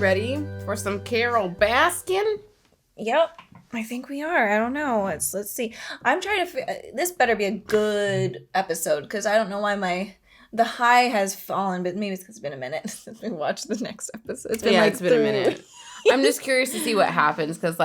ready for some Carol Baskin? Yep, I think we are. I don't know. Let's see. I'm trying to. This better be a good episode because I don't know why the high has fallen, but maybe it's because it's been a minute since we watched the next episode. It's been it's been a minute. I'm just curious to see what happens because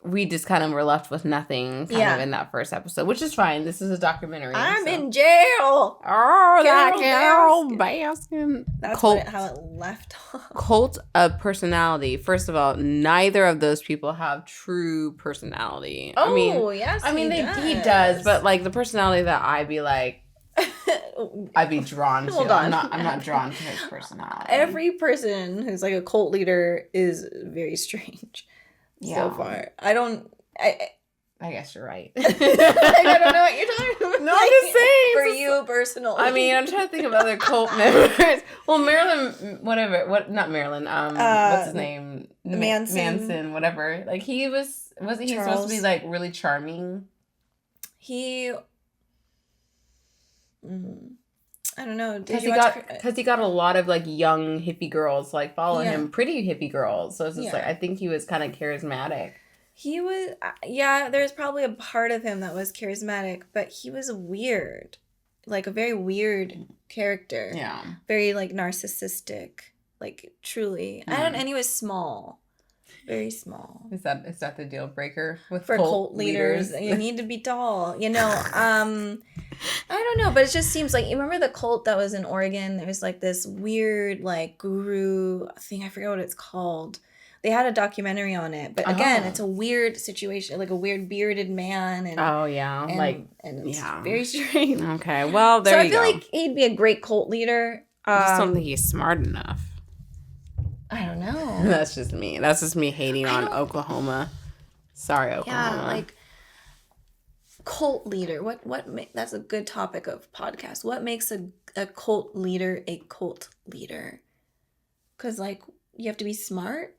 we just kind of were left with nothing kind of in that first episode, which is fine. This is a documentary. I'm in jail. Oh, that Carol Baskin. That's how it left off. Cult of personality. First of all, neither of those people have true personality. Oh, yes, he does, but like the personality that I'd be like, I'd be drawn to. Hold on. I'm not drawn to his personality. Every person who's like a cult leader is very strange. So far. I guess you're right. I don't know what you're talking about. No, I'm just saying. For you personally. I mean, I'm trying to think of other cult members. Well, Marilyn, not Marilyn, what's his name? Manson, whatever. Like, wasn't he supposed to be, like, really charming? I don't know. Because he got a lot of like young hippie girls like follow him, pretty hippie girls. So it's just like I think he was kind of charismatic. He was, there's probably a part of him that was charismatic, but he was weird, like a very weird character. Yeah, very like narcissistic, like truly. And he was small. Very small. Is that the deal breaker for cult leaders? You need to be tall. I don't know, but it just seems like, you remember the cult that was in Oregon? There was like this weird like guru thing. I forget what it's called. They had a documentary on it, but again, it's a weird situation, like a weird bearded man. And it's very strange. Okay, well there you go. So I feel like he'd be a great cult leader. I just don't think he's smart enough. I don't know. That's just me. That's just me hating on Oklahoma. Sorry, Oklahoma. Yeah, like cult leader. What that's a good topic of podcast. What makes a cult leader a cult leader? Because like you have to be smart.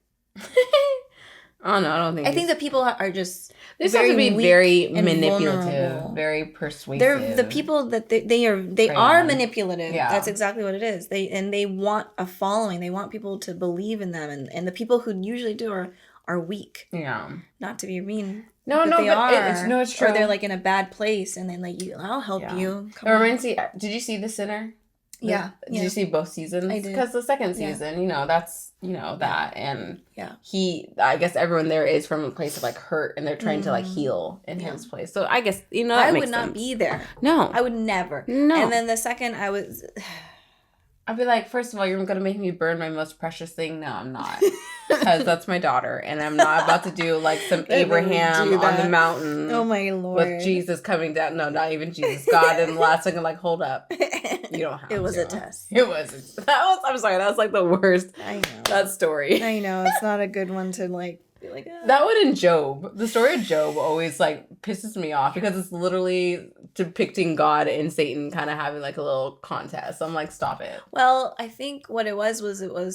Oh no, I don't think. I think that people are just they have to be very manipulative, vulnerable. Very persuasive. They're the people that they are manipulative. Yeah. That's exactly what it is. They want a following. They want people to believe in them, and the people who usually do are weak. Yeah. Not to be mean. No, it's true. Or they're like in a bad place, and then like I'll help you. It reminds me. Did you see The Sinner? Yeah. Did you see both seasons? I did. Because the second season, that's that, and yeah, I guess everyone there is from a place of like hurt, and they're trying to like heal in his place. So I guess that I makes would not sense. be there. No, I would never. No, and then the second I'd be like, first of all, you're gonna make me burn my most precious thing. No, I'm not, because that's my daughter, and I'm not about to do like some Abraham on the mountain. Oh my Lord! With Jesus coming down. No, not even Jesus. God, and the last second, like, hold up. You don't have It was to. a test. It was. I'm sorry. That was like the worst. I know that story. I know it's not a good one to like be like. That one in Job. The story of Job always like pisses me off because it's literally depicting God and Satan kind of having like a little contest. I'm like, stop it. Well, I think what it was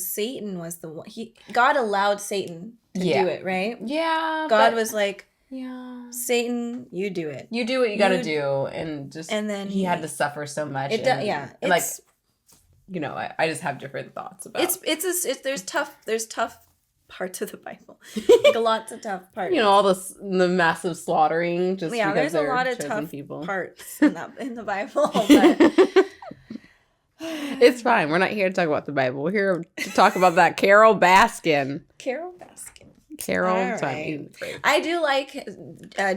Satan was the one. God allowed Satan to do it, right? Yeah. God was like. Yeah, Satan, you do it. You do what you got to do, and then he had to suffer so much. I just have different thoughts about. There's tough parts of the Bible, like lots of tough parts. All the massive slaughtering. Just because there's a lot of tough parts in the Bible. But it's fine. We're not here to talk about the Bible. We're here to talk about that Carol Baskin. Carol, right. I do like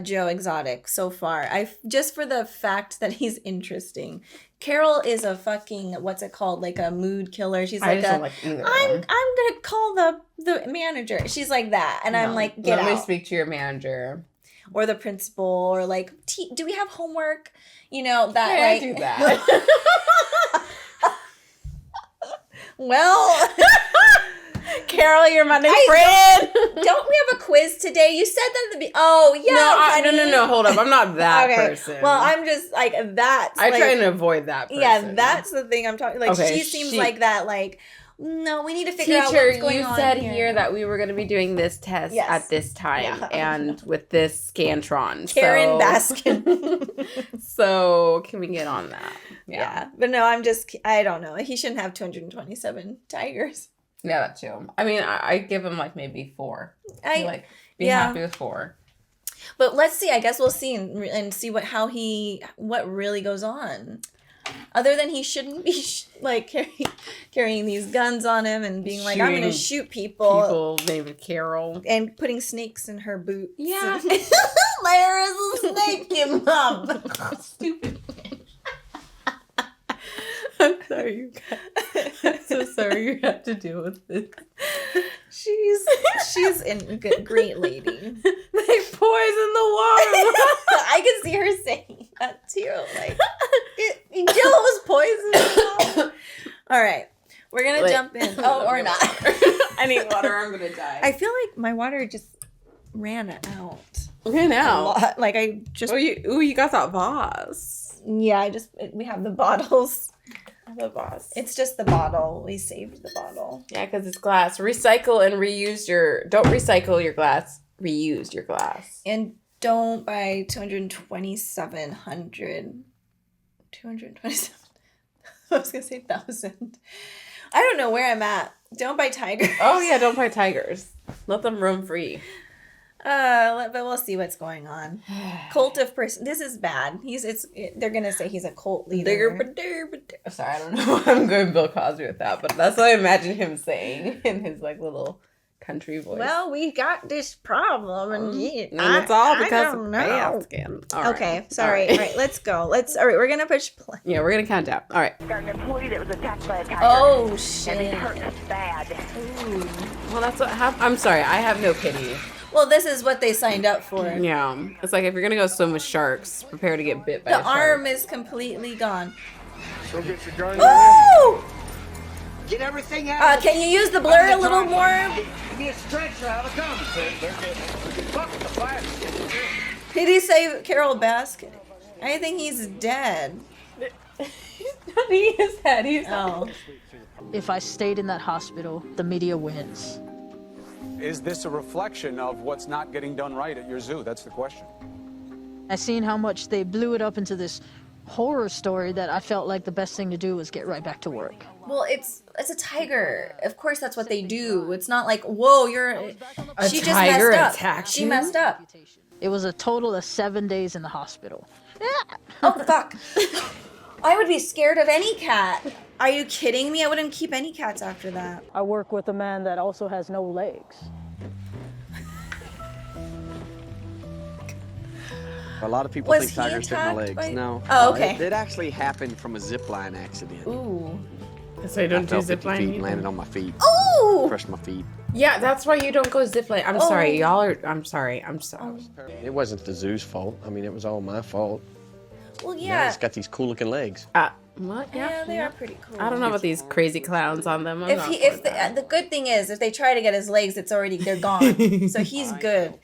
Joe Exotic so far. Just for the fact that he's interesting. Carol is a fucking what's it called? Like a mood killer. She's like I'm gonna call the manager. She's like that, and I'm like, get out. Let me speak to your manager or the principal, or like, do we have homework? That I do that. Well. Carol, you're my new friend. Don't we have a quiz today? You said that at the Oh, yeah. No. Hold up. I'm not that person. Well, I'm just like that's. I try to avoid that person. Yeah, that's the thing I'm talking. Like she seems like that. Like no, we need to figure out what's going on. You said here that we were going to be doing this test at this time and with this Scantron. Karen Baskin. So can we get on that? Yeah, but no, I don't know. He shouldn't have 227 tigers. Yeah, that too. I mean, I give him like maybe 4. Be happy with 4. But let's see. I guess we'll see and see what really goes on. Other than he shouldn't be carrying these guns on him and being like, I'm going to shoot people. People named Carol. And putting snakes in her boots. Yeah. There is a snake in my boot. Stupid. I'm sorry, I'm so sorry you have to deal with this. She's a great lady. They poison the water. I can see her saying that too. Like, Jello was poisoned. All right, we're gonna jump in. Oh, or not. I need water. I'm gonna die. I feel like my water just ran out. Ran out. Like I just. You got that vase. Yeah, we have the bottles. The vase. It's just the bottle. We saved the bottle. Yeah, because it's glass. Recycle and reuse don't recycle your glass. Reuse your glass. And don't buy 227. I was gonna say 1,000. I don't know where I'm at. Don't buy tigers. Oh yeah, don't buy tigers. Let them roam free. But we'll see what's going on. Cult of person. This is bad. They're gonna say he's a cult leader. Sorry, I don't know. I'm going Bill Cosby with that, but that's what I imagine him saying in his like little country voice. Well, we got this problem, and it's all because of Baskin. Okay, sorry. All right, let's go. All right, we're gonna push play. Yeah, we're gonna count down. All right. Got an employee that was attacked by a tiger. Oh shit! And he's hurt us bad. Ooh. Well, that's what happened. I'm sorry. I have no pity. Well, this is what they signed up for. Yeah, it's like if you're gonna go swim with sharks, prepare to get bit by a shark. The arm is completely gone. Go get your gun. Ooh! Get everything out. Can you use the blur a little more? Give me a stretcher. Have a gun. Fuck the fire. Did he say Carol Baskin? I think he's dead. He is dead. Oh. If I stayed in that hospital, the media wins. Is this a reflection of what's not getting done right at your zoo? That's the question. I seen how much they blew it up into this horror story that I felt like the best thing to do was get right back to work. Well, it's a tiger. Of course, that's what they do. It's not like, whoa, she just messed up. She messed up. It was a total of 7 days in the hospital. Oh, fuck. I would be scared of any cat. Are you kidding me? I wouldn't keep any cats after that. I work with a man that also has no legs. A lot of people think tigers bit my legs. No. Oh, okay. It actually happened from a zip line accident. Ooh. So you don't do zip 50 feet line? and landed on my feet. Ooh! Crushed my feet. Yeah, that's why you don't go zip line. I'm sorry, y'all are. I'm sorry. It wasn't the zoo's fault. I mean, it was all my fault. Well, Now yeah. it's got these cool looking legs. What? Yeah, they are pretty cool. I don't know about these crazy clowns on them. The good thing is, if they try to get his legs, they're gone. So he's good.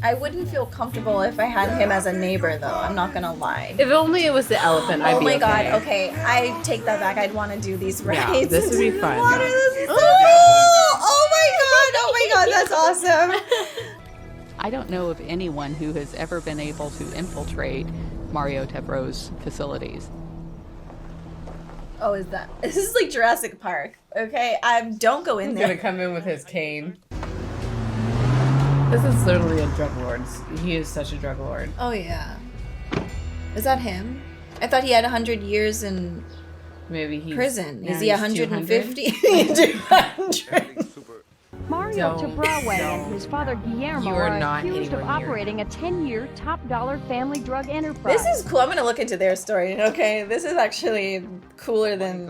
I wouldn't feel comfortable if I had him as a neighbor, though. I'm not gonna lie. If only it was the elephant, I'd be okay. Oh my god, okay. I take that back. I'd want to do these rides. Yeah, this would be fun. This is so cool! Oh my god, that's awesome. I don't know of anyone who has ever been able to infiltrate Mario Tebro's facilities. Oh, this is like Jurassic Park, okay? Don't go in He's there. gonna come in with his cane. This is literally a drug lord. He is such a drug lord. Oh yeah. Is that him? I thought he had 100 years in prison. Is he 150? 200. Mario Tebrow and his father Guillermo are accused of operating a 10-year top-dollar family drug enterprise. This is cool. I'm going to look into their story, okay? This is actually cooler than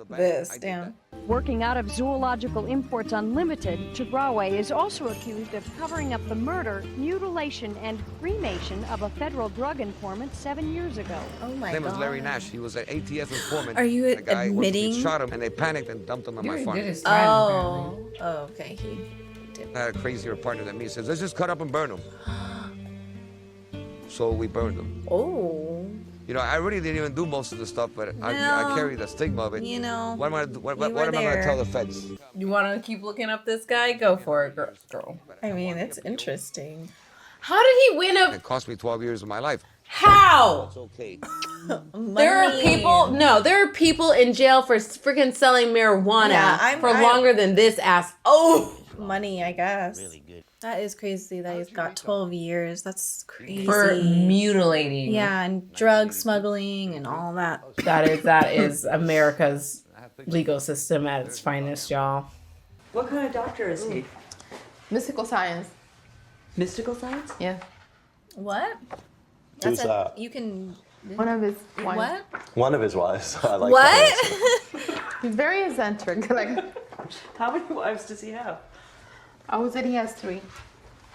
this. Damn. Working out of Zoological Imports Unlimited, Tebrow is also accused of covering up the murder, mutilation, and cremation of a federal drug informant 7 years ago. Oh my god. His name was Larry Nash. He was an ATF informant. Are you the guy admitting? Shot him and they panicked and dumped him on my farm. Oh, okay. He did. I had a crazier partner than me. He says, let's just cut up and burn them. So we burned them. Oh. You know, I really didn't even do most of the stuff, but I carry the stigma of it. You know, what am I going to tell the feds? You want to keep looking up this guy? Go for it, girl. I mean, it's interesting. How did he win It cost me 12 years of my life. How? It's okay. There are people in jail for freaking selling marijuana for longer than this ass. Oh, money, I guess. Really good. That is crazy that he's got 12 years. That's crazy. For mutilating. Yeah, and drug smuggling and all that. That is America's legal system at its finest, y'all. What kind of doctor is he? Mystical science. Mystical science? Yeah. What? Who's that? You can... One of his wives. What? One of his wives. I like What? He's very eccentric. Like, how many wives does he have? I would say he has 3.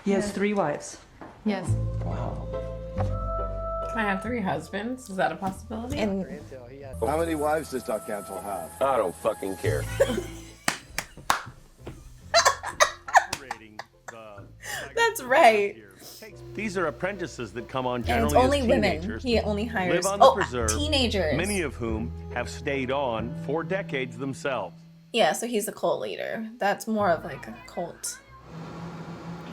He has 3 wives. Yes. Wow. Can I have 3 husbands? Is that a possibility? And how many wives does Doc Antle have? I don't fucking care. That's right. These are apprentices that come on And generally it's only as women. teenagers. He only hires Live on the preserve, teenagers. many of whom have stayed on for decades themselves. Yeah, so he's a cult leader. That's more of like a cult.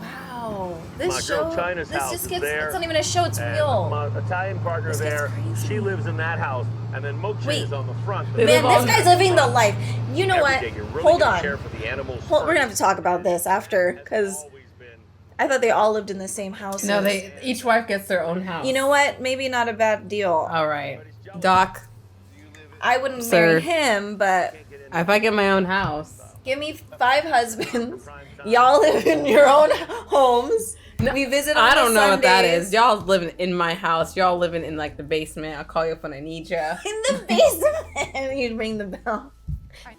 Wow. My This girl show, China's this house just is gets, there, it's not even a show, it's and real. my Italian partner This gets there, crazy. she lives in that house, and then Mochi Wait. is on the front. Man, this guy's living the life. You know what? Every day, you're really Hold gonna on. care for the animals We're first. gonna have to talk about this after, because I thought they all lived in the same house. No, each wife gets their own house. You know what? Maybe not a bad deal. All right. Doc. I wouldn't Sir. marry him, but If I get my own house. give me 5 husbands. Y'all live in your own homes. We visit on I don't the know what that Sundays. is. Y'all living in my house. Y'all living in like the basement. I'll call you up when I need you. In the basement. And you'd ring the bell.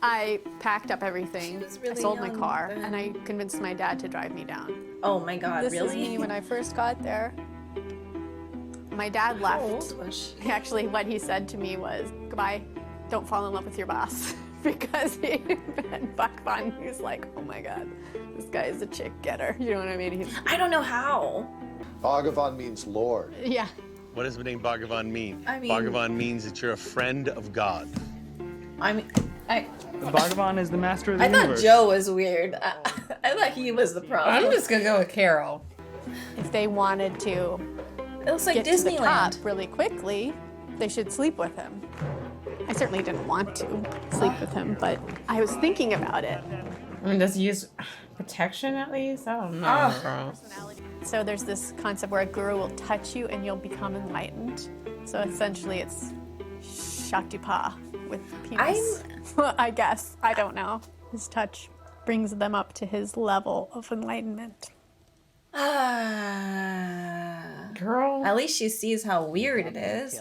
I packed up everything. really I sold my young car, then. and I convinced my dad to drive me down. Oh my God, This really? is me when I first got there. My dad left. How old was she? Actually, what he said to me was, "Goodbye, don't fall in love with your boss," because he'd been Buck Fun. He's like, "Oh my God, this guy is a chick getter." You know what I mean? I don't know how. Bhagavan means Lord. Yeah. What does the name Bhagavan mean? I mean- Bhagavan means that you're a friend of God. Bhagavan is the master of the I thought universe. Joe was weird. I thought he was the problem. I'm just gonna go with Carol. If they wanted to It looks like get to the Disneyland. top really quickly, they should sleep with him. I certainly didn't want to sleep with him, but I was thinking about it. I mean, does he use protection at least? I don't know. Ah. Girl. So there's this concept where a guru will touch you and you'll become enlightened. So essentially it's Shaktipa with penis. I guess. I don't know. His touch brings them up to his level of enlightenment. Girl. At least she sees how weird it is.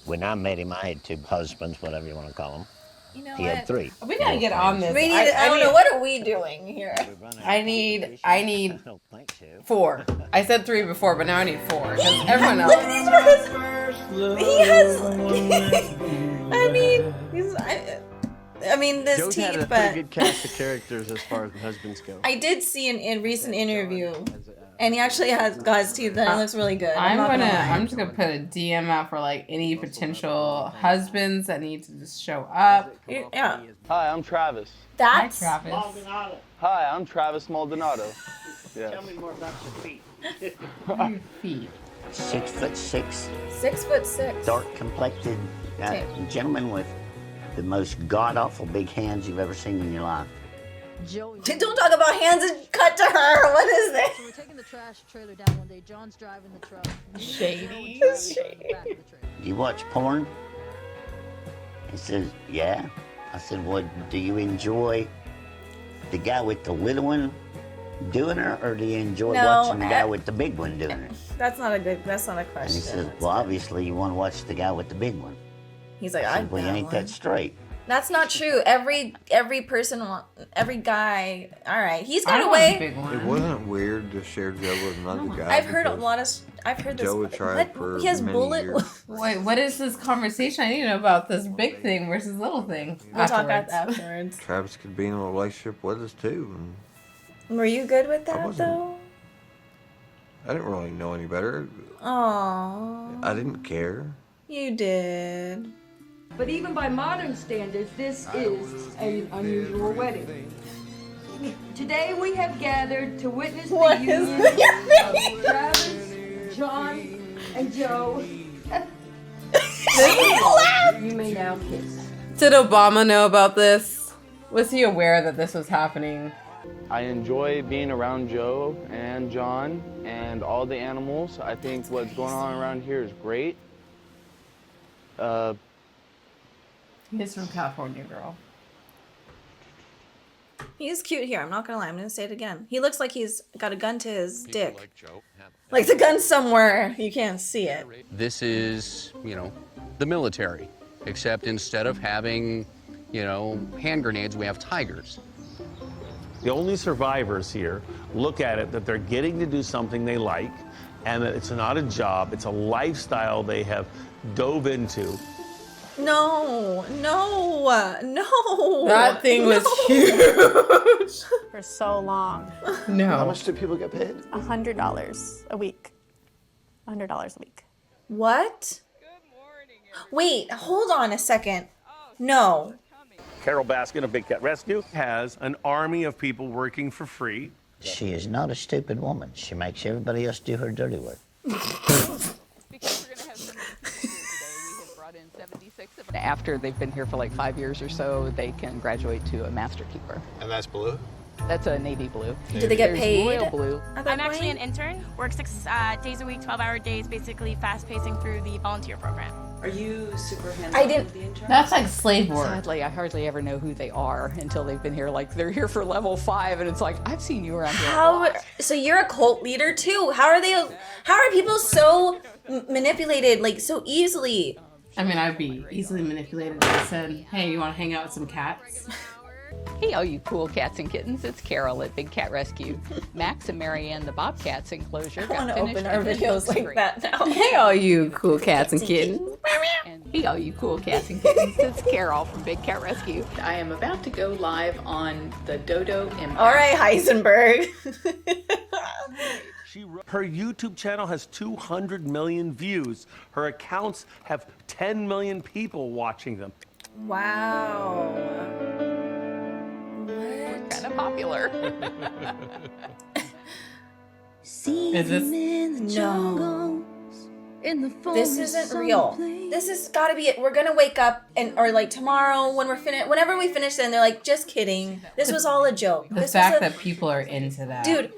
When I met him, I had 2 husbands, whatever you want to call them. You know He what? had 3. We gotta get on this. We need, I don't know, what are we doing here? I need 4. I said 3 before, but now I need 4. Because everyone Look else. at these He has. I mean, I mean, this Joe's had teeth, a but pretty good cast of characters as far as the husbands go. I did see in recent interview, and he actually has got his teeth, and it looks really good. I'm just gonna put a DM out for like any potential husbands that need to just show up. Yeah. Hi, I'm Travis. That's Hi, Travis. Maldonado. Hi, I'm Travis Maldonado. Yes. Tell me more about your feet. Your feet. 6'6". 6'6". Dark complected gentleman with the most god awful big hands you've ever seen in your life. Joey. Don't talk about hands and cut to her. What is this? So we're taking the trash trailer down one day. John's driving the truck. Shady. Do you watch porn? He says, yeah. I said, well, do you enjoy the guy with the little one doing her, or do you enjoy watching the guy with the big one doing it? That's not a question. And he says, well, obviously you want to watch the guy with the big one. He's like, I said, well, you ain't that straight. That's not true. Every person, every guy. All right, he's got I a want way. a big one. It wasn't weird to share Joe with another guy. I've heard a lot of. I've heard this. Joe would try it for He has many bullet. years. Wait, what is this conversation? I need to know about this big thing versus little thing. We'll talk about that afterwards. Travis could be in a relationship with us too. And Were you good with that wasn't. though? I didn't really know any better. Aww. I didn't care. You did. But even by modern standards, this is an unusual wedding. Today we have gathered to witness the union of Travis, John, and Joe You may now kiss. Did Obama know about this? Was he aware that this was happening? I enjoy being around Joe and John and all the animals. I think what's going on around here is great. He's from California, girl. He's cute here. I'm not gonna lie. I'm gonna say it again. He looks like he's got a gun to his dick. Like the gun's somewhere. You can't see it. This is, the military. Except instead of having, hand grenades, we have tigers. The only survivors here look at it that they're getting to do something they like, and that it's not a job, it's a lifestyle they have dove into. No. That thing was huge. For so long. No. How much do people get paid? $100 a week. $100 a week. What? Wait, hold on a second. No. Carol Baskin of Big Cat Rescue has an army of people working for free. She is not a stupid woman. She makes everybody else do her dirty work. After they've been here for like 5 years or so, they can graduate to a master keeper. And that's blue? That's a navy blue. Do they get There's paid? royal blue. I'm actually an intern. Work 6 days a week, 12-hour days, basically fast-pacing through the volunteer program. Are you super hands-on I didn't. with the intern? That's like slave work. Sadly, I hardly ever know who they are until they've been here. Like, they're here for level 5, and it's like, I've seen you around here a lot. So you're a cult leader too? How are people so manipulated like so easily? I mean, I'd be easily manipulated if I said, hey, you want to hang out with some cats? Hey, all you cool cats and kittens, it's Carol at Big Cat Rescue. Max and Marianne, the Bobcats enclosure, I want got to finished. open our videos like that now. Hey, all you cool cats and kittens. And hey, all you cool cats and kittens, it's Carol from Big Cat Rescue. I am about to go live on the Dodo Empire. All right, Heisenberg. Her YouTube channel has 200 million views. Her accounts have 10 million people watching them. Wow. We're kind of popular. Is this? No. This isn't real. This has got to be it. We're gonna wake up or like tomorrow when we're finished. Whenever we finish, then they're like, just kidding. This was all a joke. The fact that people are into that. Dude,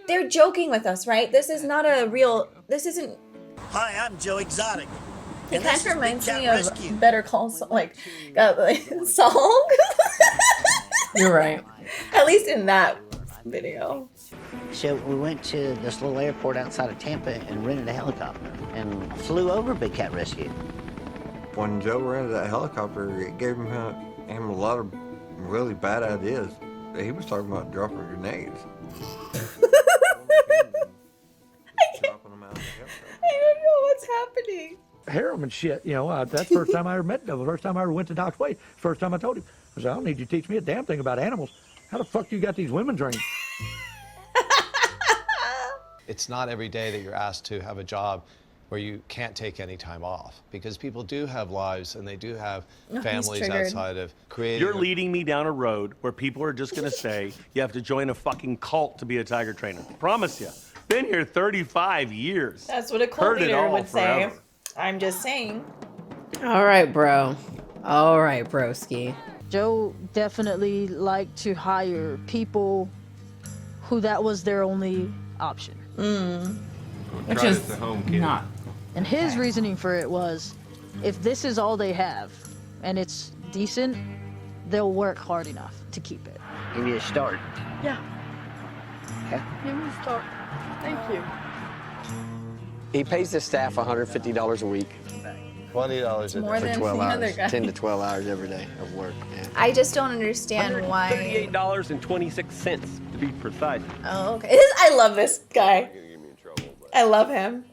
they're joking with us, right? This is not a real. This isn't. Hi, I'm Joe Exotic. It kind of reminds me of Better Call Saul. Saul. You're right. At least in that video. So we went to this little airport outside of Tampa and rented a helicopter and flew over Big Cat Rescue. When Joe rented that helicopter, it gave him a lot of really bad ideas. He was talking about dropping grenades. I don't know what's happening. Harem and shit, that's the first time I ever met Bill. The first time I ever went to Doc's Way. First time I told him, I said, I don't need you to teach me a damn thing about animals. How the fuck you got these women trained? It's not every day that you're asked to have a job where you can't take any time off, because people do have lives and they do have families outside of creating. You're leading me down a road where people are just gonna say you have to join a fucking cult to be a tiger trainer. Promise you. Been here 35 years. That's what a cult leader would say. I'm just saying. All right, bro. All right, broski. Joe definitely liked to hire people who that was their only option. Which is not. And his reasoning for it was, if this is all they have and it's decent, they'll work hard enough to keep it. Give you a start. Yeah. Okay. Give me a start. Thank you. He pays the staff $150 a week. $20 a More day. than For 12 the hours. other guy. 10 to 12 hours every day of work. Yeah. I just don't understand why. $38.26 to be precise. Oh, okay. I love this guy. I love him.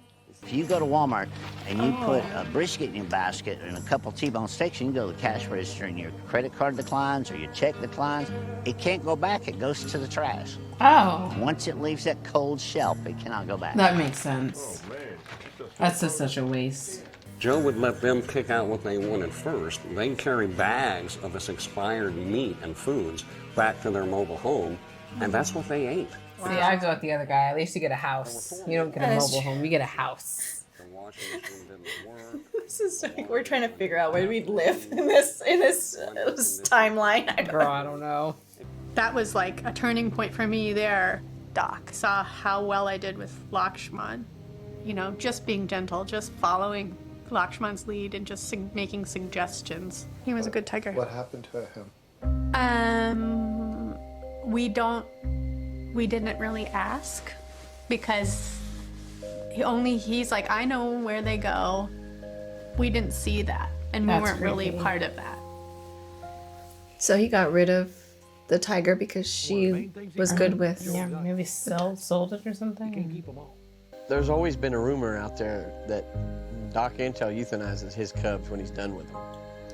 If you go to Walmart and you put a brisket in your basket and a couple T-bone steaks, and you go to the cash register and your credit card declines or your check declines, it can't go back. It goes to the trash. Oh. Once it leaves that cold shelf, it cannot go back. That makes sense. That's just such a waste. Joe would let them pick out what they wanted first. They'd carry bags of this expired meat and foods back to their mobile home, and that's what they ate. See, I go with the other guy. At least you get a house. You don't get a That is mobile true. home. You get a house. washing machine didn't work. This is like we're trying to figure out where we live in this timeline. I don't know. That was like a turning point for me there. Doc saw how well I did with Lakshman. You know, just being gentle, just following Lakshman's lead and just making suggestions. He was a good tiger. What happened to him? We didn't really ask because he's like, I know where they go. We didn't see that, and we weren't really part of that. So he got rid of the tiger because she was good with. Yeah, maybe sold it or something. There's always been a rumor out there that Doc Antle euthanizes his cubs when he's done with them.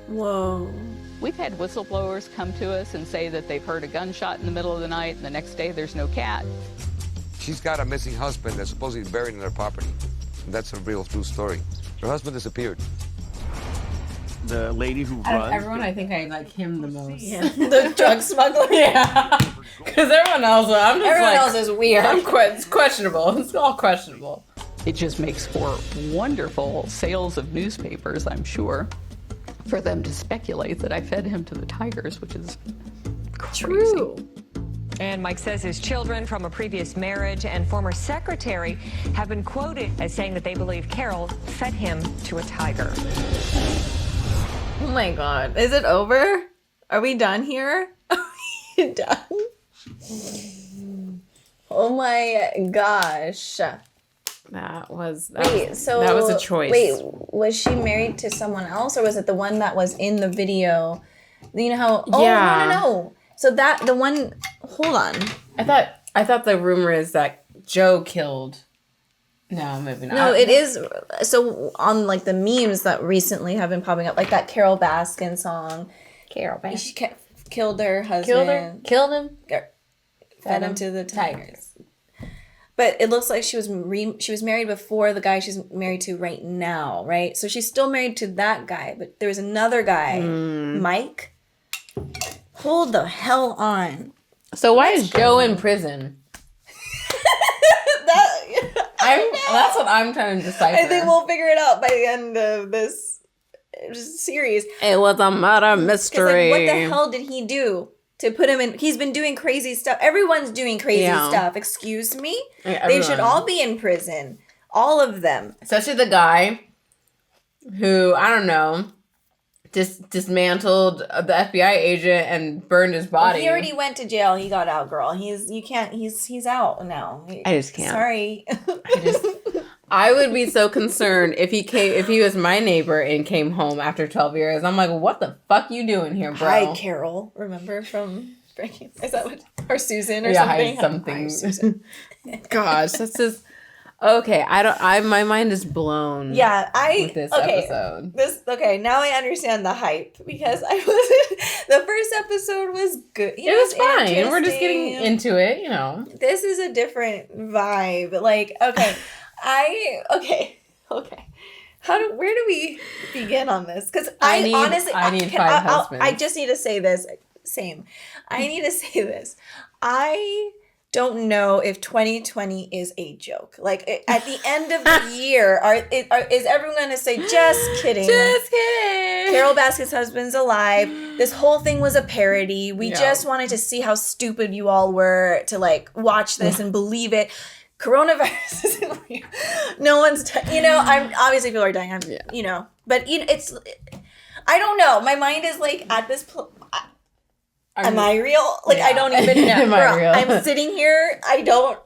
Whoa. We've had whistleblowers come to us and say that they've heard a gunshot in the middle of the night, and the next day there's no cat. She's got a missing husband that's supposedly buried in her property. That's a real true story. Her husband disappeared. The lady who Out of runs. everyone, I think I like him the most. Yeah. The drug smuggler. Yeah. Because everyone else, Everyone else is weird. It's questionable. It's all questionable. It just makes for wonderful sales of newspapers, I'm sure, for them to speculate that I fed him to the tigers, which is crazy. True. And Mike says his children from a previous marriage and former secretary have been quoted as saying that they believe Carol fed him to a tiger. Oh my God. Is it over? Are we done here? Are we done? Oh my gosh. That was a choice. Wait, was she married to someone else, or was it the one that was in the video? You know how? Oh, Yeah. no. So that the one. Hold on. I thought the rumor is that Joe killed. No, maybe not. No, it is. So on like the memes that recently have been popping up, like that Carol Baskin song. Carol Baskin. She killed her husband. Killed him. Fed him to the tigers. But it looks like she was married before the guy she's married to right now, right? So she's still married to that guy, but there was another guy, Mike. Hold the hell on. So why is Joe in prison? That's what I'm trying to decipher. I think we'll figure it out by the end of this series. It was a murder mystery. Like, what the hell did he do to put him in? He's been doing crazy stuff. Everyone's doing crazy stuff. Excuse me? Yeah, they should all be in prison. All of them. Especially the guy who, I don't know, dismantled the FBI agent and burned his body. Well, he already went to jail. He got out, girl. He's out now. I just can't. Sorry. I would be so concerned if he was my neighbor and came home after 12 years. I'm like, what the fuck you doing here, bro? Hi, Carol. Remember from Breaking? Is that what? Or Susan or something? Hi, something. Hi, Susan. Gosh, that's just okay. My mind is blown. Yeah, with this episode. Now I understand the hype because the first episode was good. It was fine. We're just getting into it, you know. This is a different vibe. Like, okay. Where do we begin on this? Because I need 5 husbands. I just need to say this. Same. I need to say this. I don't know if 2020 is a joke. Like at the end of the year, is everyone going to say, just kidding? Just kidding. Carol Baskin's husband's alive. This whole thing was a parody. We just wanted to see how stupid you all were to like watch this and believe it. Coronavirus isn't real. No one's, I'm obviously people are dying. But it's, I don't know. My mind is like at this. Am I real? Like I don't even know. Am I real? I'm sitting here. I don't.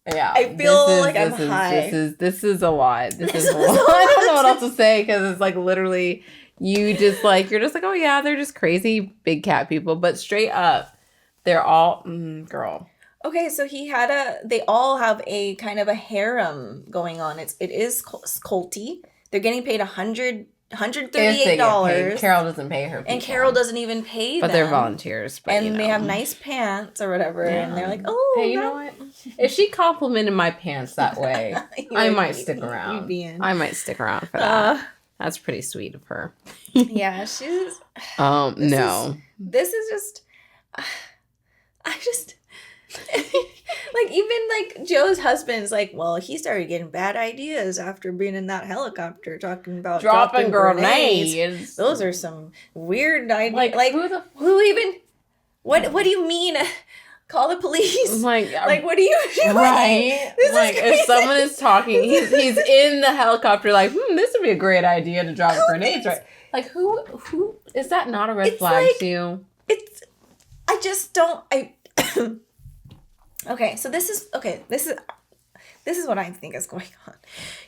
Yeah. I feel like I'm high. This is a lot. This is a lot. I don't know what else to say because it's like literally you're just like, oh yeah, they're just crazy big cat people. But straight up, they're all girl. Okay, so they all have a kind of a harem going on. It is culty. They're getting paid $138. Carol doesn't pay her people. And Carol doesn't even pay them. But they're volunteers. And they have nice pants or whatever. Yeah. And they're like, oh. Hey, you know what? If she complimented my pants that way, I might stick around. I might stick around for that. That's pretty sweet of her. Yeah, she's... no. This is just... I just... like even like Joe's husband's like, well, he started getting bad ideas after being in that helicopter talking about dropping grenades. Those are some weird ideas. Like who even? What do you mean? Call the police. Like what do you do? Right. Like if someone is talking, he's in the helicopter. Like, this would be a great idea to drop grenades, right? Like who is that? Not a red flag to you? I just don't. Okay, so this is what I think is going on.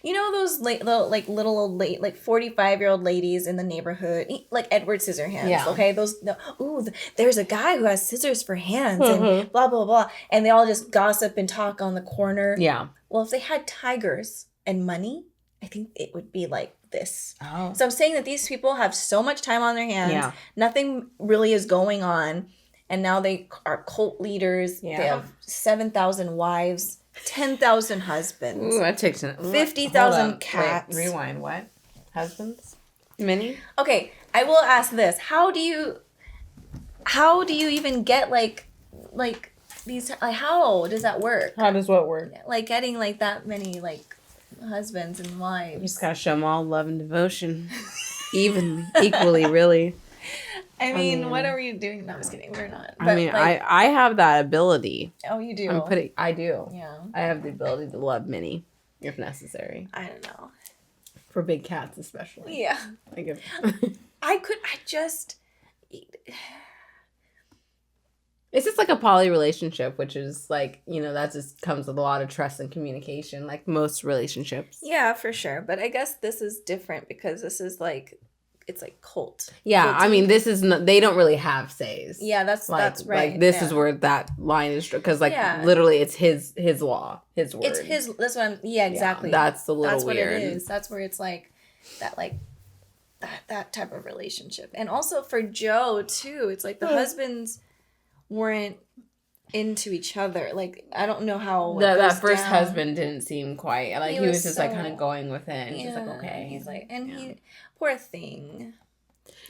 You know those little old 45-year-old ladies in the neighborhood, like Edward Scissorhands. Yeah. Okay, there's a guy who has scissors for hands and blah blah blah, and they all just gossip and talk on the corner. Yeah. Well, if they had tigers and money, I think it would be like this. Oh. So I'm saying that these people have so much time on their hands. Yeah. Nothing really is going on. And now they are cult leaders. Yeah. They have 7,000 wives, 10,000 husbands. Ooh, that takes 50,000 cats. Wait, rewind. What? Husbands? Many? Okay, I will ask this. How do you even get like these? Like, how does that work? How does what work? Like getting like that many like husbands and wives. You just gotta show them all love and devotion, equally, really. I mean, what are we doing? No, I was kidding. We're not. But I have that ability. Oh, you do? I do. Yeah. I have the ability to love many, if necessary. I don't know. For big cats, especially. Yeah. It's just like a poly relationship, which is like, that just comes with a lot of trust and communication, like most relationships. Yeah, for sure. But I guess this is different because this is like, it's like cult. Yeah, cult. I mean, this is they don't really have says. Yeah, that's right. Like this is where that line is, because literally it's his law, his word. It's his. That's what I'm. Yeah, exactly. Yeah, that's the little that's weird. That's what it is. That's where it's like that type of relationship, and also for Joe too. It's like the husbands weren't into each other. Like I don't know how that first husband didn't seem quite like he was just like kind of going with it. And he's like, okay, he's like, and he poor thing.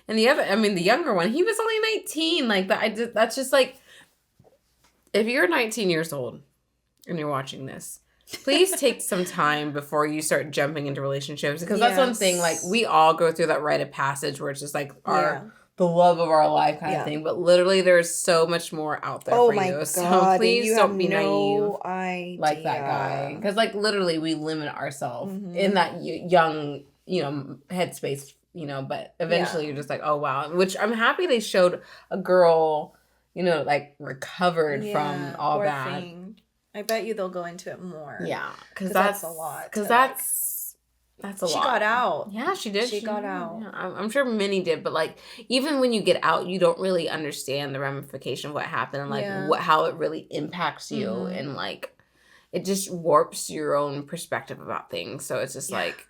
And the younger one, he was only 19. Like that's just like, if you're 19 years old and you're watching this, please take some time before you start jumping into relationships, because that's one thing. Like we all go through that rite of passage where it's just like the love of our life kind of thing, but literally there's so much more out there for you. So please don't be naive like that guy, because like literally we limit ourselves in that young headspace, but eventually you're just like, oh wow. Which I'm happy they showed a girl, like recovered from all that. Thing. I bet you they'll go into it more. Yeah, because that's a lot. Because that's a lot. She got out. Yeah, she did. She got out. Yeah, I'm sure many did, but like even when you get out, you don't really understand the ramification of what happened and like how it really impacts you, and like it just warps your own perspective about things. So it's just like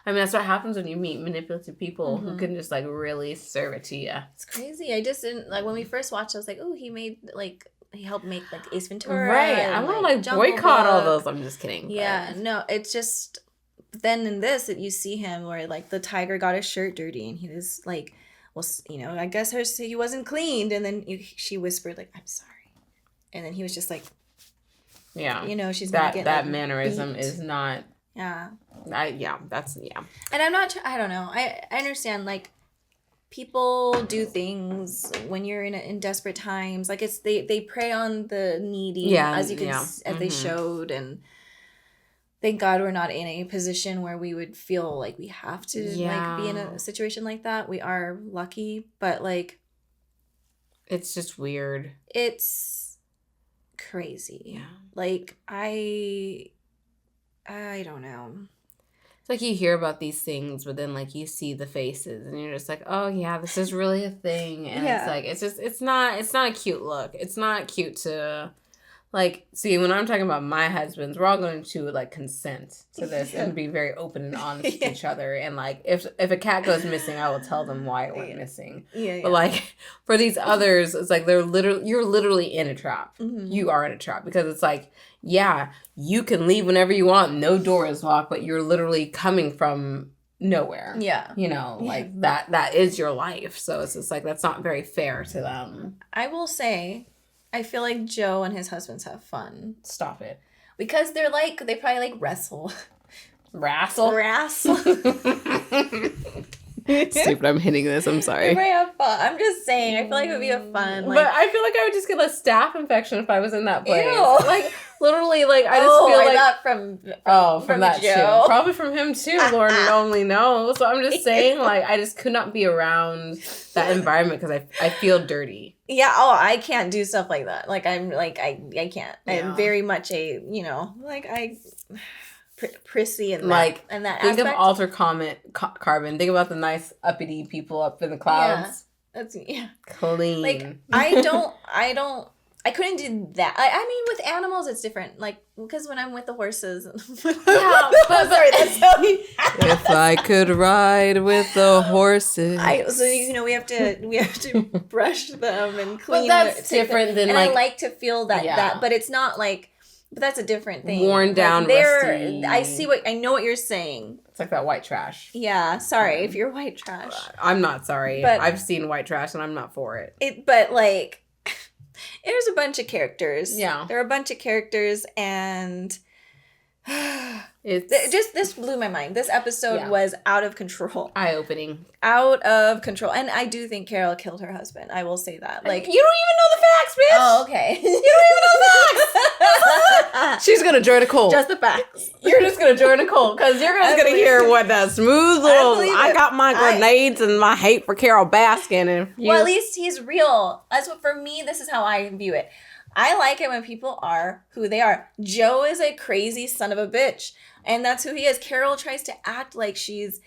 that's what happens when you meet manipulative people who can just like really serve it to you. It's crazy. I just didn't like when we first watched. I was like, oh, he helped make like Ace Ventura. Right. I want to boycott all those. I'm just kidding. Yeah. But. No, it's just then in this you see him where like the tiger got his shirt dirty and he was like, well, I guess he wasn't cleaned, and then she whispered like, I'm sorry, and then he was just like, yeah, she's that mannerism is not. Yeah. And I'm not. I don't know. I understand like people do things when you're in desperate times. Like they prey on the needy, as you can as they showed, and thank God we're not in a position where we would feel like we have to like be in a situation like that. We are lucky, but like it's just weird. It's crazy. Yeah. Like I don't know. It's like you hear about these things, but then like you see the faces and you're just like, oh yeah, this is really a thing. And it's like, it's not a cute look. It's not cute to like, see, when I'm talking about my husbands, we're all going to like consent to this and be very open and honest with each other. And like, if a cat goes missing, I will tell them why it went missing. But like for these others, it's like you're literally in a trap. You are in a trap, because it's like, yeah, you can leave whenever you want. No door is locked, but you're literally coming from nowhere. Yeah. Like that is your life. So it's just like, that's not very fair to them. I will say, I feel like Joe and his husbands have fun. Stop it. Because they probably like wrestle. Wrestle? Stupid, I'm hitting this. I'm sorry. They have fun. I'm just saying. I feel like it would be a fun. Like, but I feel like I would just get a staph infection if I was in that place. Ew. Like literally, like I just feel like thought from that Joe. too. Probably from him too. Lord only knows. So I'm just saying, like I just could not be around that environment because I feel dirty. Yeah. Oh, I can't do stuff like that. Like I'm like I can't. Yeah. I'm very much a like I. Prissy and like that, and that think aspect. of Alter Carbon. Think about the nice uppity people up in the clouds. Clean. Like I couldn't do that. I mean, with animals, it's different. Like because when I'm with the horses, but sorry, that's how if I could ride with the horses, we have to brush them and clean. But that's different than and like I like to feel that, but it's not like. But that's a different thing. Worn down, rusty. I know what you're saying. It's like that white trash. Yeah, sorry if you're white trash. I'm not sorry. But I've seen white trash and I'm not for it. But like, there's a bunch of characters. Yeah. There are a bunch of characters and... This blew my mind. This episode was out of control. Eye-opening. Out of control. And I do think Carol killed her husband. I will say that. Like, you don't even know the facts, bitch. Oh, okay. You don't even know the facts. She's gonna join a cult. Just the facts. You're just gonna join a cult because you're just gonna hear what that smooth little. I got my grenades and my hate for Carol Baskin and. Well, at least he's real. That's what for me. This is how I view it. I like it when people are who they are. Joe is a crazy son of a bitch. And that's who he is. Carol tries to act like she's,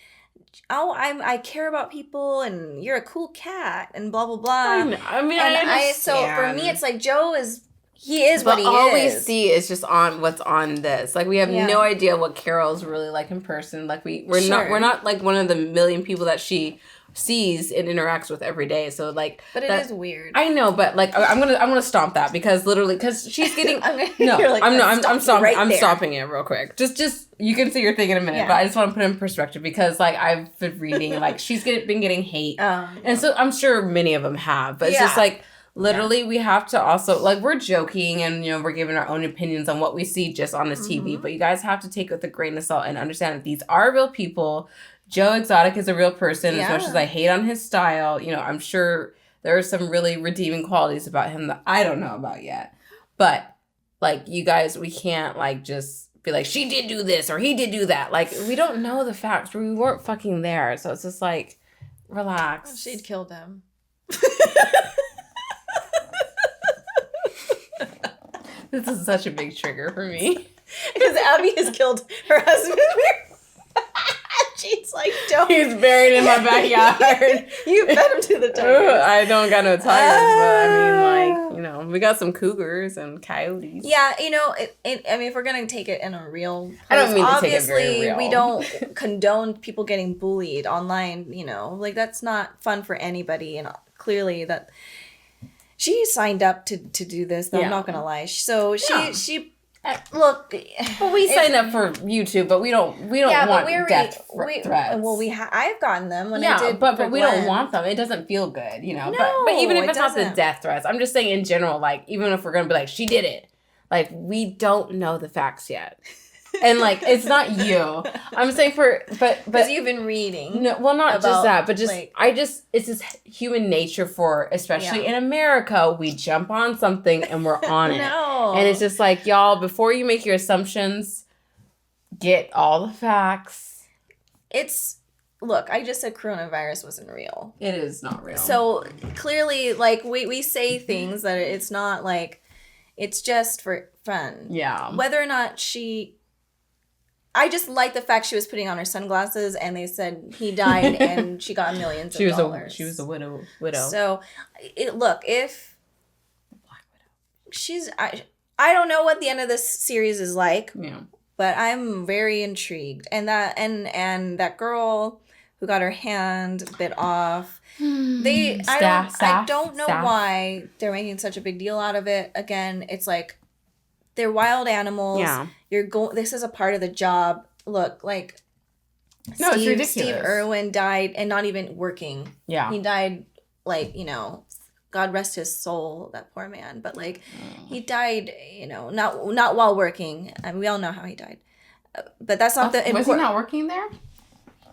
I care about people and you're a cool cat and blah, blah, blah. I mean, I understand. So for me, it's like Joe is what he is. But all we see is just on what's on this. Like we have no idea what Carol's really like in person. Like we're not like one of the million people that she sees and interacts with every day. So like, but it is weird. I know, but like I'm gonna stomp that because she's getting I'm stomping it real quick. Just you can say your thing in a minute, but I just want to put it in perspective because like I've been reading like she's been getting hate, and so I'm sure many of them have, but it's just like. Literally, we have to also, like, we're joking and, we're giving our own opinions on what we see just on this TV. But you guys have to take it with a grain of salt and understand that these are real people. Joe Exotic is a real person. As much as I hate on his style, I'm sure there are some really redeeming qualities about him that I don't know about yet. But, like, you guys, we can't, like, just be like, she did do this or he did do that. Like, we don't know the facts. We weren't fucking there. So it's just like, relax. Well, she'd killed him. This is such a big trigger for me. Because Abby has killed her husband. She's like, don't. He's buried in my backyard. You fed him to the tigers. I don't got no tigers, but I mean, like, we got some cougars and coyotes. Yeah, I mean, if we're going to take it in a real place, I don't mean to take it very real. We don't condone people getting bullied online, like, that's not fun for anybody. And clearly that... She signed up to do this. Though, I'm not gonna lie. So she look. Well, we signed up for YouTube, but we don't want death threats. Well, I've gotten them when I did. But we don't want them. It doesn't feel good, No, but even if it's not the death threats, I'm just saying in general. Like even if we're gonna be like she did it, like we don't know the facts yet. And like it's not you. I'm saying but you've been reading. No, well, not just that, but just like, it's just human nature for especially in America. We jump on something and we're on it, and it's just like y'all. Before you make your assumptions, get all the facts. Look. I just said coronavirus wasn't real. It is not real. So clearly, like we say things that it's not like it's just for fun. Yeah. Whether or not I just like the fact she was putting on her sunglasses and they said he died and she got millions of dollars. She was a widow. So, if Black Widow, she's I don't know what the end of this series is like. Yeah. But I'm very intrigued, and that girl who got her hand bit off. I don't know why they're making such a big deal out of it. Again, it's like. They're wild animals. Yeah. This is a part of the job. Look, like it's ridiculous. Steve Irwin died and not even working. Yeah. He died like, God rest his soul, that poor man. But like, he died, not while working. I mean, we all know how he died. But that's not the important. Was he not working there?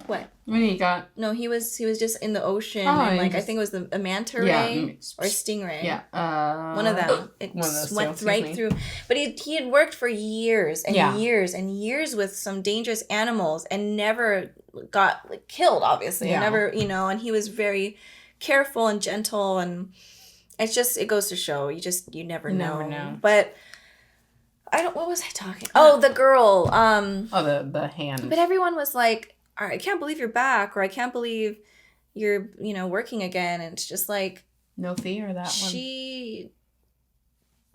What? When he got... No, he was just in the ocean. And I think it was a manta ray or a stingray. Yeah. One of them. It went right through. But he had worked for years and years and years with some dangerous animals and never got killed, obviously. Yeah. Never, and he was very careful and gentle, and it goes to show you never know. But what was I talking? Oh, the girl. The hand. But everyone was like, all right, I can't believe you're back, or I can't believe you're, working again. And it's just like, no fear that one.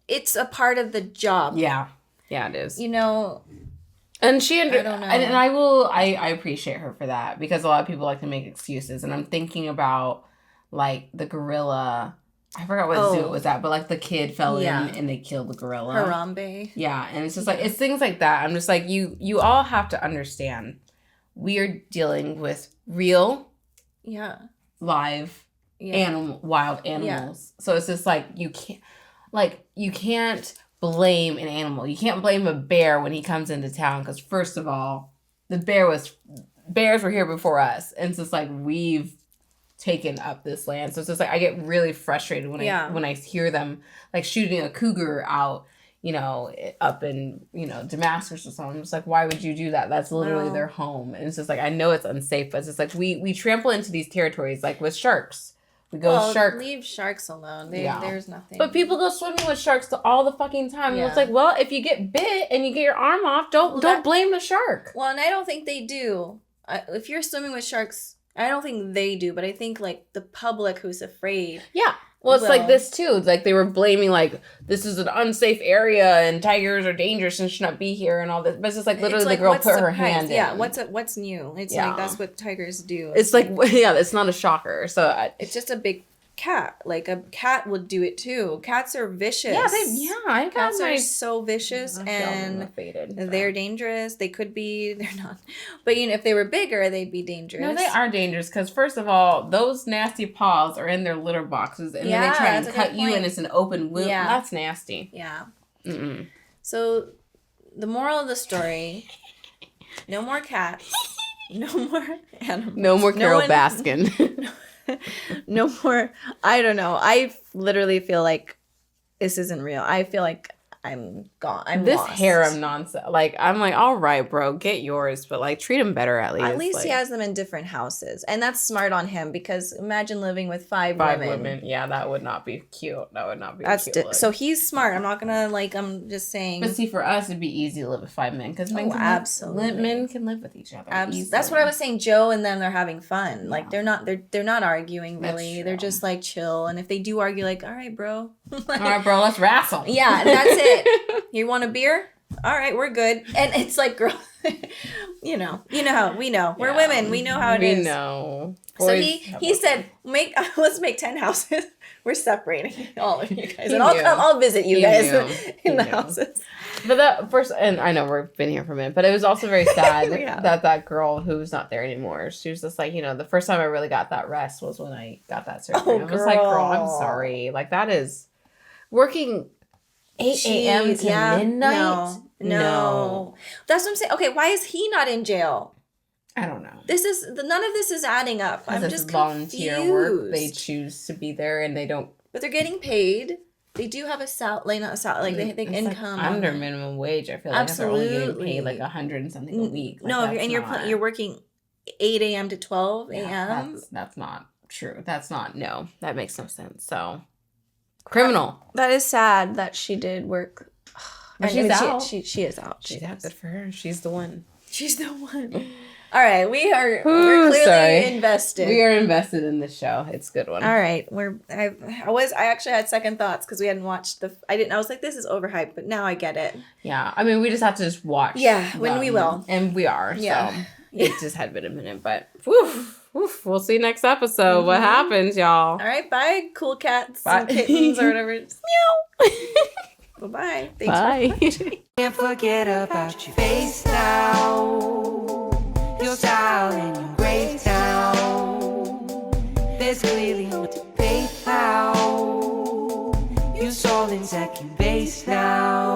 It's a part of the job. Yeah. Yeah, it is. And she I don't know. And I appreciate her for that, because a lot of people like to make excuses. And I'm thinking about like the gorilla. I forgot what zoo it was at, but like the kid fell in and they killed the gorilla. Harambe. Yeah, and it's just like, it's things like that. I'm just like, you all have to understand, we are dealing with real, live, wild animals. So it's just like, you can't blame an animal. You can't blame a bear when he comes into town, because first of all, bears were here before us, and it's just like, we've taken up this land. So it's just like, I get really frustrated when I hear them like shooting a cougar out, up in, Damascus or something. I'm just like, why would you do that? That's literally their home. And it's just like, I know it's unsafe, but it's just like, we trample into these territories, like with sharks. We go leave sharks alone. There's nothing. But people go swimming with sharks all the fucking time. And it's like, well, if you get bit and you get your arm off, don't blame the shark. Well, and I don't think they do. If you're swimming with sharks, I don't think they do, but I think like the public who's afraid. Yeah. Well, it's like this too. It's like they were blaming like, this is an unsafe area and tigers are dangerous and should not be here and all this. But it's just like literally the girl put her hand in. Yeah, what's new? It's like that's what tigers do. It's like, it's not a shocker. So it's just a big cat. Like a cat would do it too. Cats are vicious. Cats are so vicious and they're dangerous. They could be, they're not. But if they were bigger, they'd be dangerous. No, they are dangerous, because first of all, those nasty paws are in their litter boxes, and then they try and cut you and it's an open wound. Yeah. That's nasty. Yeah. Mm-mm. So the moral of the story, no more cats, no more animals. No more Carol Baskin. No more. I don't know. I literally feel like this isn't real. I feel like I'm gone. I'm this lost. harem nonsense. Like, I'm like, all right, bro, get yours, but like, treat him better at least. At least he has them in different houses, and that's smart on him, because imagine living with five women. Yeah, that would not be cute. That would not be. Cute. So he's smart. I'm not gonna I'm just saying. But see, for us, it'd be easy to live with 5 men, because men can live with each other. That's what I was saying. Joe and them, they're having fun. Yeah. Like they're not arguing really. They're just like chill. And if they do argue, like, all right, bro. Like, all right, bro, let's wrestle. Yeah, that's it. You want a beer? All right, we're good. And it's like, girl, you know how we know. We're women. We know how it is. We know. So he said, let's make 10 houses. We're separating all of you guys, and I'll visit you guys in the houses. But that first, and I know we've been here for a minute, but it was also very sad that girl who's not there anymore, she was just like, the first time I really got that rest was when I got that surgery. I was like, girl, I'm sorry. Like, that is working 8 a.m. to midnight. No. That's what I'm saying. Okay, why is he not in jail? I don't know. None of this is adding up. I'm just volunteer confused. Work. They choose to be there, and they don't. But they're getting paid. They do have a they think income. Like under minimum wage. I feel like they're only getting paid like 100 and something a week. Like, you're working 8 a.m. to 12 a.m. That's not true. That's not. No, that makes no sense. So criminal. That is sad that she did work. But she's out. She is out. She's out. Good for her. She's the one. She's the one. All right, we're clearly invested. We are invested in this show. It's a good one. All right, I actually had second thoughts because we hadn't watched I was like, this is overhyped, but now I get it. Yeah, I mean, we just have to just watch. Yeah, when we will, and we are. Yeah, so it just had been a minute, but we'll see next episode. What happens, y'all? All right, bye, cool cats and kittens or whatever. Meow. Bye-bye. Thanks Bye. for watching. Can't forget about your face now. Your style and your grace now. There's clearly no debate now. face now.